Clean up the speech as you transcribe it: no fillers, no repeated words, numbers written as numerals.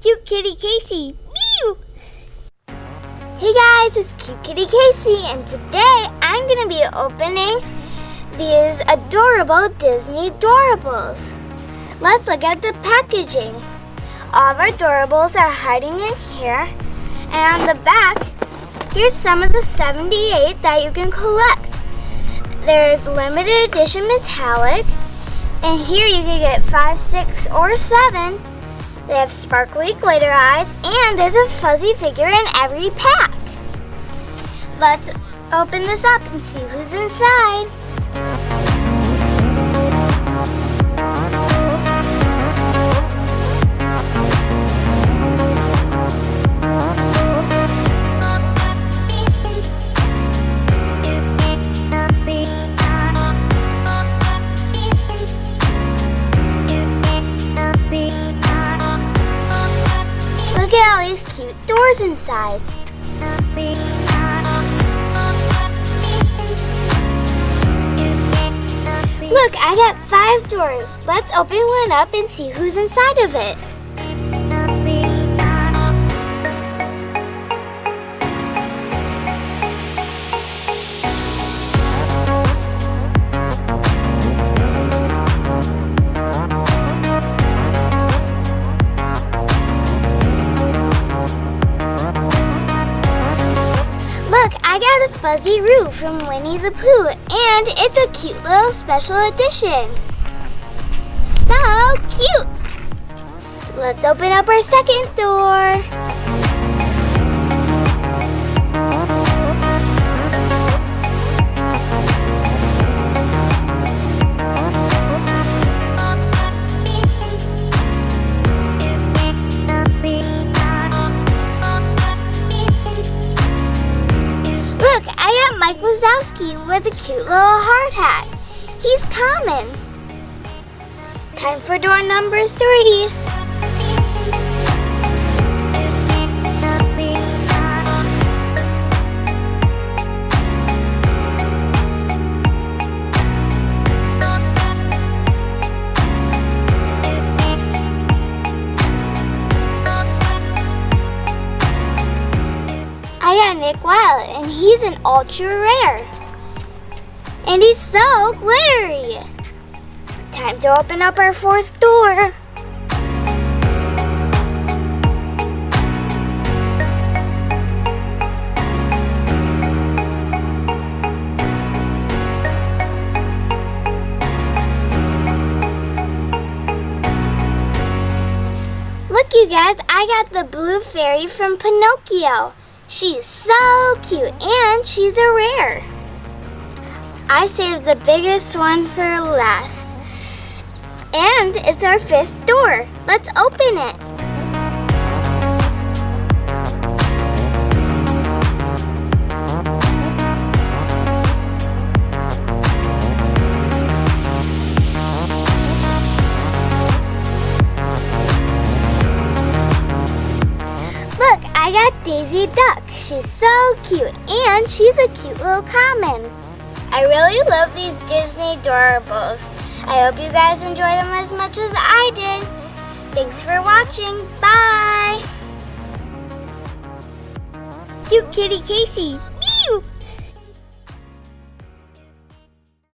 Cute Kitty Casey. Meow! Hey guys, it's Cute Kitty Casey, and today I'm going to be opening these adorable Disney Doorables. Let's look at the packaging. All of our Doorables are hiding in here, and on the back, here's some of the 78 that you can collect. There's limited edition metallic, and here you can get 5, 6, or 7. They have sparkly glitter eyes, and there's a fuzzy figure in every pack. Let's open this up and see who's inside. Look at all these cute doors inside. Look, I got 5 doors. Let's open one up and see who's inside of it. Look, I got a fuzzy Roo from Winnie the Pooh, and it's a cute little special edition. So cute! Let's open up our second door. Look, I got Mike Wazowski with a cute little hard hat. He's common. Time for door number 3. I got Nick Wild, and he's an ultra rare. And he's so glittery. Time to open up our 4th door. Look, you guys, I got the blue fairy from Pinocchio. She's so cute, and she's a rare. I saved the biggest one for last. And it's our 5th door. Let's open it. Look, I got Daisy Duck. She's so cute, and she's a cute little common. I really love these Disney Doorables. I hope you guys enjoyed them as much as I did. Thanks for watching. Bye! Cute Kitty Casey. Meow!